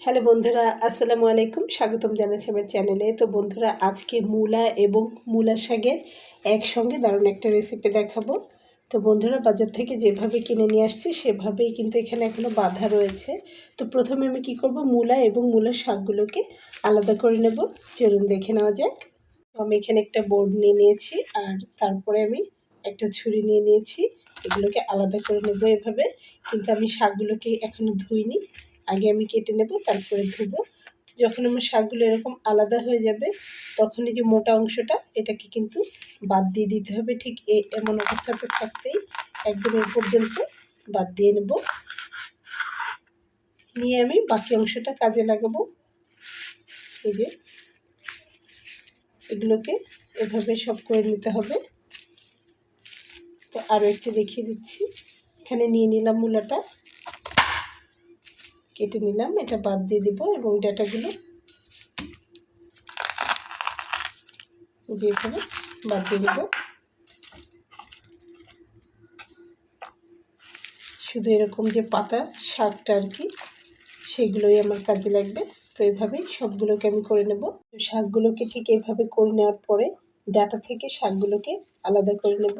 Hello বন্ধুরা, আসসালামু আলাইকুম। স্বাগতম জানাচ্ছি আমার চ্যানেলে। তো বন্ধুরা, আজকে মূলা এবং মূলা শাকের একসঙ্গে দারুণ একটা রেসিপি দেখাবো। তো বন্ধুরা, বাজার থেকে যেভাবে কিনে নিয়ে আসছি সেভাবেই কিন্তু এখানে এখনও বাঁধা রয়েছে। তো প্রথমে আমি কি করব, মূলা এবং মূলার শাকগুলোকে আলাদা করে নেব। চলুন দেখে নেওয়া যাক। তো আমি এখানে একটা বোর্ড নিয়ে নিয়েছি, আর তারপরে আমি একটা ছুরি নিয়ে নিয়েছি। এগুলোকে আলাদা করে নেব এভাবে। কিন্তু আমি শাকগুলোকে এখনও ধুইনি, আগে আমি কেটে নেব, তারপরে ধুবো। যখন আমার শাকগুলো এরকম আলাদা হয়ে যাবে, তখন এই যে মোটা অংশটা, এটাকে কিন্তু বাদ দিয়ে দিতে হবে। ঠিক এমন অবস্থাতে থাকতেই একদম এই পর্যন্ত বাদ দিয়ে নেব। নিয়ে আমি বাকি অংশটা কাজে লাগাবো। এই যে এগুলোকে এভাবে সব করে নিতে হবে। তো আরও একটু দেখিয়ে দিচ্ছি। এখানে নিয়ে নিলাম মূলাটা, কেটে নিলাম, এটা বাদ দিয়ে দেবো এবং ডাঁটাগুলো যেভাবে বাদ দিয়ে দেবো। শুধু এরকম যে পাতা শাকটা আর কি, সেগুলোই আমার কাজে লাগবে। তো এইভাবেই সবগুলোকে আমি করে নেব। শাকগুলোকে ঠিক এইভাবে করে নেওয়ার পরে ডাঁটা থেকে শাকগুলোকে আলাদা করে নেব।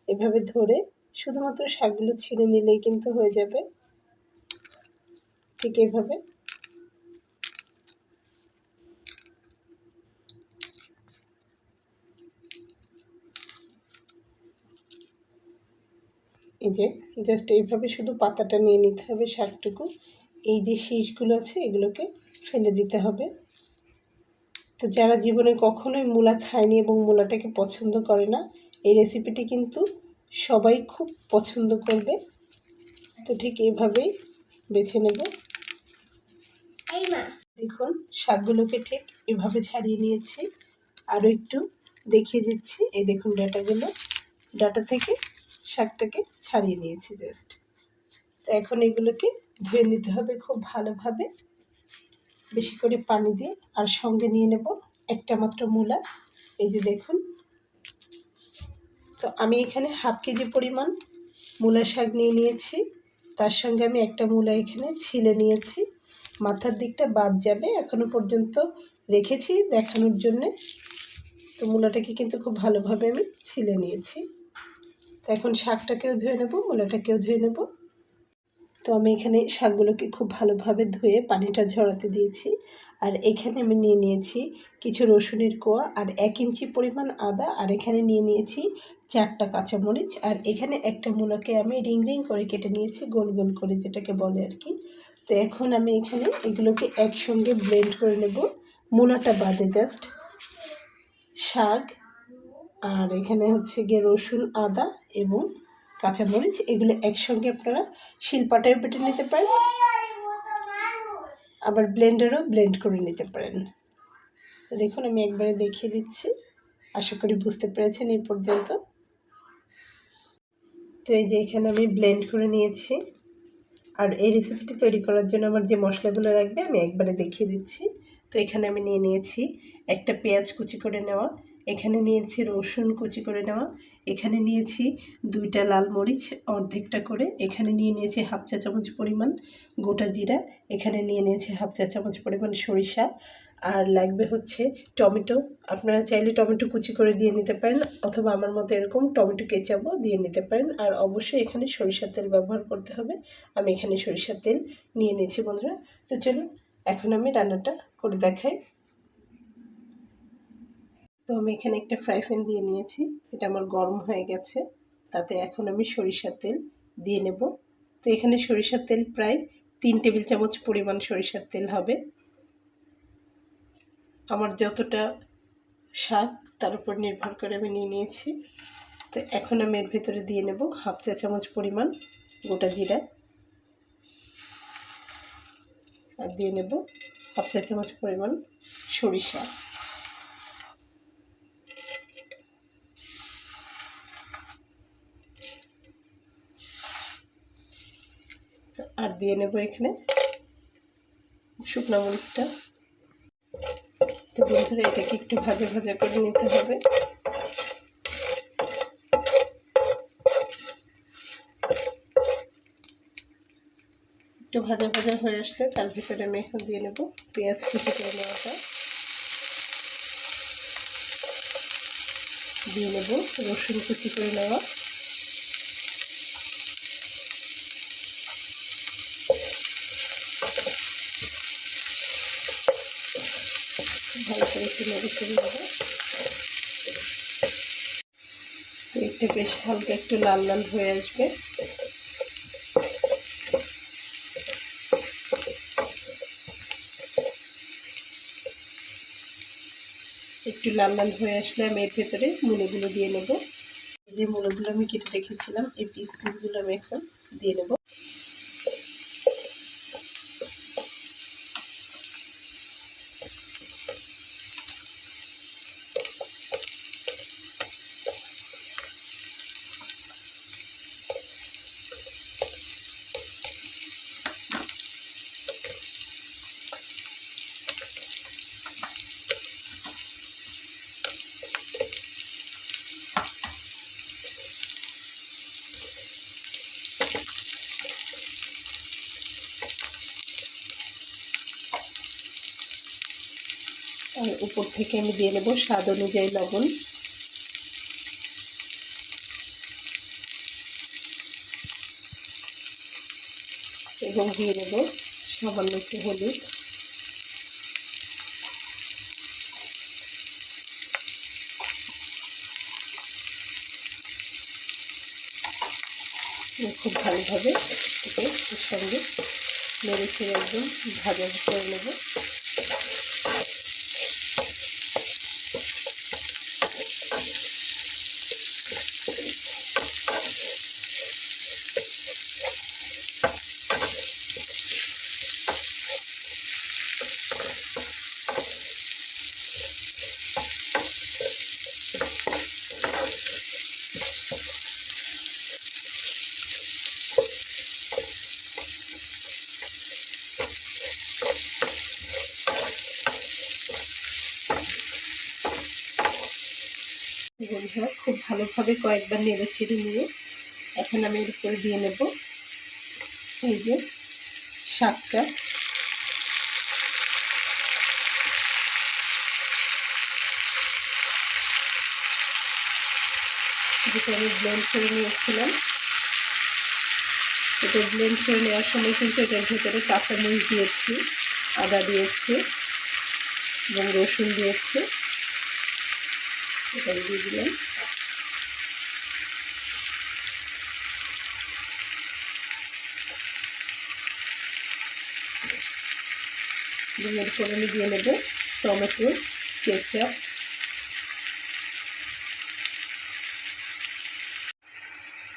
এভাবে ধরে শুধুমাত্র শাকগুলো ছিঁড়ে নিলেই কিন্তু হয়ে যাবে। ঠিক এইভাবে এই যে জাস্ট এইভাবে শুধু পাতাটা নিয়ে নিতে হবে, শাকটুকু। এই যে শীষগুলো আছে এগুলোকে ফেলে দিতে হবে। তো যারা জীবনে কখনোই মূলা খায়নি এবং মূলাটাকে পছন্দ করে না, এই রেসিপিটি কিন্তু সবাই খুব পছন্দ করবে। তো ঠিক এইভাবেই বেছে নেব। দেখুন, শাকগুলোকে ঠিক এভাবে ছাড়িয়ে নিয়েছি। আরও একটু দেখিয়ে দিচ্ছি। এই দেখুন ডাঁটাগুলো, ডাঁটা থেকে শাকটাকে ছাড়িয়ে নিয়েছি জাস্ট। তো এখন এগুলোকে ধুয়ে নিতে হবে খুব ভালোভাবে, বেশি করে পানি দিয়ে। আর সঙ্গে নিয়ে নেব একটা মাত্র মূলা। এই যে দেখুন, তো আমি এখানে হাফ কেজি পরিমাণ মূলা শাক নিয়ে নিয়েছি। তার সঙ্গে আমি একটা মূলা এখানে ছিলে নিয়েছি। মাথার দিকটা বাদ যাবে, এখনও পর্যন্ত রেখেছি দেখানোর জন্যে। তো মূলাটাকে কিন্তু খুব ভালোভাবে আমি ছিলে নিয়েছি। তো এখন শাকটাকেও ধুয়ে নেব, মূলাটাকেও ধুয়ে নেব। তো আমি এখানে শাকগুলোকে খুব ভালোভাবে ধুয়ে পানিটা ঝরাতে দিয়েছি। আর এখানে আমি নিয়ে নিয়েছি কিছু রসুনের কোয়া, আর 1 ইঞ্চি পরিমাণ আদা, আর এখানে নিয়ে নিয়েছি 4টা কাঁচামরিচ। আর এখানে একটা মূলাকে আমি রিং রিং করে কেটে নিয়েছি, গোল গোল করে যেটাকে বলে আর কি। তো এখন আমি এখানে এগুলোকে একসঙ্গে ব্লেন্ড করে নেব, মূলাটা বাদে জাস্ট। শাক আর এখানে হচ্ছে গিয়ে রসুন, আদা এবং কাঁচামরিচ, এগুলো একসঙ্গে আপনারা শিলপাটায় বেটে নিতে পারেন, আবার ব্লেন্ডারও ব্লেন্ড করে নিতে পারেন। তো দেখুন, আমি একবারে দেখিয়ে দিচ্ছি, আশা করি বুঝতে পেরেছেন এই পর্যন্ত। তো এই যে এখানে আমি ব্লেন্ড করে নিয়েছি। আর এই রেসিপিটি তৈরি করার জন্য আমার যে মশলাগুলো লাগবে আমি একবারে দেখিয়ে দিচ্ছি। তো এখানে আমি নিয়ে নিয়েছি একটা পেঁয়াজ কুচি করে নেওয়া, এখানে নিয়েছি রসুন কুচি করে নেওয়া, এখানে নিয়েছি 2টা লাল মরিচ অর্ধেকটা করে, এখানে নিয়ে নিয়েছি হাফ চা চামচ পরিমাণ গোটা জিরা, এখানে নিয়ে নিয়েছি হাফ চা চামচ পরিমাণ সরিষা। আর লাগবে হচ্ছে টমেটো। আপনারা চাইলে টমেটো কুচি করে দিয়ে নিতে পারেন, অথবা আমার মতো এরকম টমেটো কেচাপও দিয়ে নিতে পারেন। আর অবশ্যই এখানে সরিষার তেল ব্যবহার করতে হবে। আমি এখানে সরিষার তেল নিয়ে নিয়েছি বন্ধুরা। তো চলুন এখন আমি রান্নাটা করে দেখাই। তো আমি এখানে একটা ফ্রাই প্যান দিয়ে নিয়েছি, এটা আমার গরম হয়ে গেছে। তাতে এখন আমি সরিষার তেল দিয়ে নেব। তো এখানে সরিষার তেল প্রায় 3 টেবিল চামচ পরিমাণ সরিষার তেল হবে। আমার যতটা শাক তার উপর নির্ভর করে আমি নিয়ে নিয়েছি। তো এখন আমি এর ভেতরে দিয়ে নেব হাফ চা চামচ পরিমাণ গোটা জিরা, আর দিয়ে নেব হাফ চা চামচ পরিমাণ সরিষা। আর দিয়ে নেব এখানে শুকনো মরিচটা। তো বন্ধুরা, এটাকে একটু ভাজা ভাজা করে নিতে হবে। একটু একটু ভাজা ভাজা হয়ে আসলে তার ভিতরে আমি এখন দিয়ে নেব পেঁয়াজ কুচি করে নেওয়াটা, দিয়ে নেব রসুন কুচি করে নেওয়া, ভালো করে একটু নেড়ে চেড়ে নেব। এটা বেশ হালকা একটু লাল লাল হয়ে আসবে। একটু লাল লাল হয়ে আসলে আমি এর ভেতরে মূলোগুলো দিয়ে নেব। যে মূলোগুলো আমি কেটে রেখেছিলাম এই পিসগুলো আমি এখন দিয়ে নেব। আর উপর থেকে আমি দিয়ে নেব স্বাদ অনুযায়ী লবণ, এবং দিয়ে নেব সামান্য একটু হলুদ। খুব ভালোভাবে এর সঙ্গে নেড়ে ছেড়ে একদম ভাজা করে নেব। বন্ধুরা খুব ভালোভাবে কয়েকবার নেড়ে চেড়ে নিয়ে এখন আমি এর উপরে দিয়ে নেব এই যে শাকটা। যেটা আমি ব্লেন্ড করে নিয়েছিলাম, এটা ব্লেন্ড করে নেওয়ার সময় কিন্তু এটার ভেতরে কাঁচামরিচ দিয়েছি, আদা দিয়েছি এবং রসুন দিয়েছি। এটা দিয়ে দিলাম। এরপর আমি দিয়ে নেব টমেটো কেচাপ,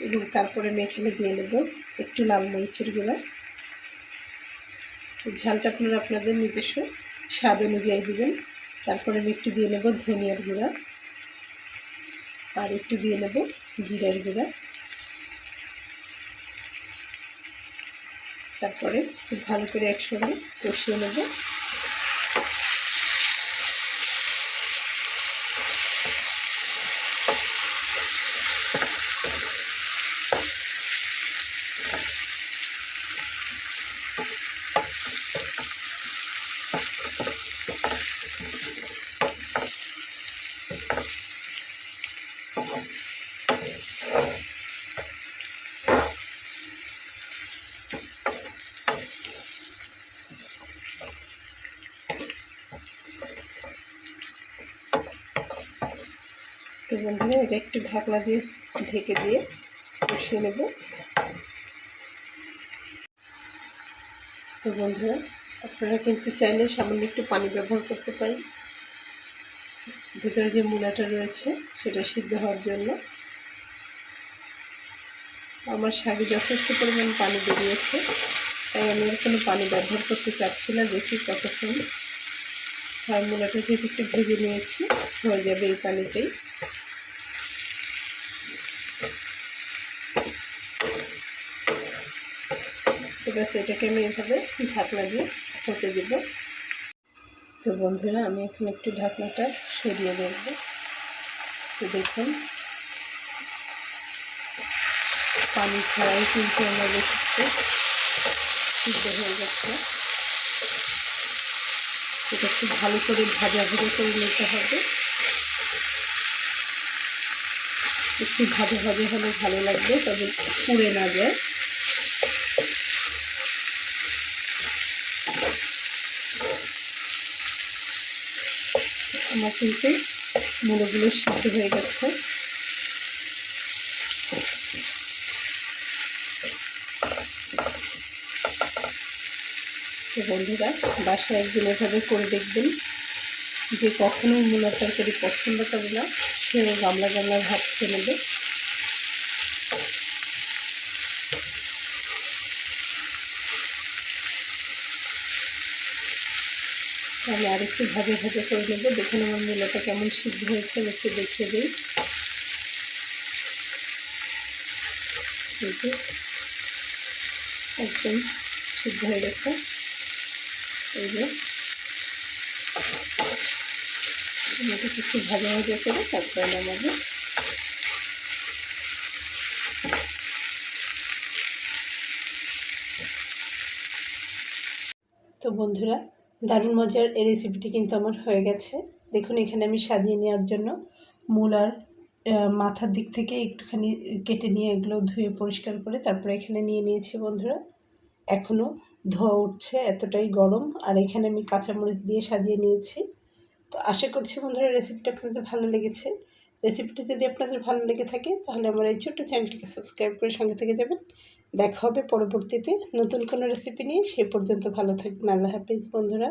এবং তারপরে আমি এখানে দিয়ে নেব একটু লাল মরিচের গুঁড়া। ঝালটা আপনারা আপনাদের নিজস্ব স্বাদ অনুযায়ী দেবেন। তারপরে আমি একটু দিয়ে নেব ধনিয়ার গুঁড়া, আর একটু দিয়ে নেব জিরার গুঁড়া। তারপরে খুব ভালো করে একসঙ্গে কষিয়ে নেব। তো বন্ধুরা এটা একটু ঢাকনা দিয়ে ঢেকে দিয়ে কষিয়ে নেব। তো বন্ধুরা আপনারা কিন্তু চাইলে সামান্য একটু পানি ব্যবহার করতে পারেন ভিতরে যে মূলাটা রয়েছে সেটা সিদ্ধ হওয়ার জন্য। আমার শাকে যথেষ্ট পরিমাণ পানি বেরিয়েছে, তাই আমি আর কোনো পানি ব্যবহার করতে চাচ্ছি না। দেখি কতক্ষণ আর মূলাটা যেহেতু একটু ভেজে নিয়েছি হয়ে যাবে এই পানিতেই। ঠিক আছে, এটাকে আমি এভাবে ঢাকনা দিয়ে হতে দেব। তো বন্ধুরা আমি এখন একটু ঢাকনাটা সরিয়ে দেখব। তো দেখুন পানি ছাড়াই কিন্তু আমার রেসিপিতে সিদ্ধ হয়ে গেছে। এটা খুব ভালো করে ভাজা করে নিতে হবে। একটু ভাজা হলে ভালো লাগবে, তবে পুড়ে না যায়। আমার কিন্তু মূলগুলো সিদ্ধ হয়ে গেছে। তো বন্ধুরা, বাসায় একদিন এভাবে করে দেখবেন। যে কখনো মূলার তরকারি পছন্দ করে না, সেও গামলা ভাত খেয়ে নেবে। তাহলে আরেকটু ভাজা করে নেব। দেখুন আমার মূলাটা কেমন সিদ্ধ হয়েছে, একটু দেখিয়ে দিই। একদম সিদ্ধ হয়ে গেছে। এই যে কিছু ভাজা করে তারপরে নামাবো। তো বন্ধুরা, দারুণ মজার এই রেসিপিটি কিন্তু আমার হয়ে গেছে। দেখুন এখানে আমি সাজিয়ে নেওয়ার জন্য মূলার মাথার দিক থেকে একটুখানি কেটে নিয়ে এগুলো ধুয়ে পরিষ্কার করে তারপরে এখানে নিয়ে নিয়েছি বন্ধুরা। এখনও ধোয়া উঠছে, এতটাই গরম। আর এখানে আমি কাঁচামরিচ দিয়ে সাজিয়ে নিয়েছি। তো আশা করছি বন্ধুরা রেসিপিটা আপনাদের ভালো লেগেছে। রেসিপিটি যদি আপনাদের ভালো লেগে থাকে তাহলে আমার এই ছোট্ট চ্যানেলটিকে সাবস্ক্রাইব করে সঙ্গে থেকে যাবেন। দেখা হবে পরবর্তীতে নতুন কোনো রেসিপি নিয়ে। সে পর্যন্ত ভালো থাকবেন। আল্লাহ হাফেজ বন্ধুরা।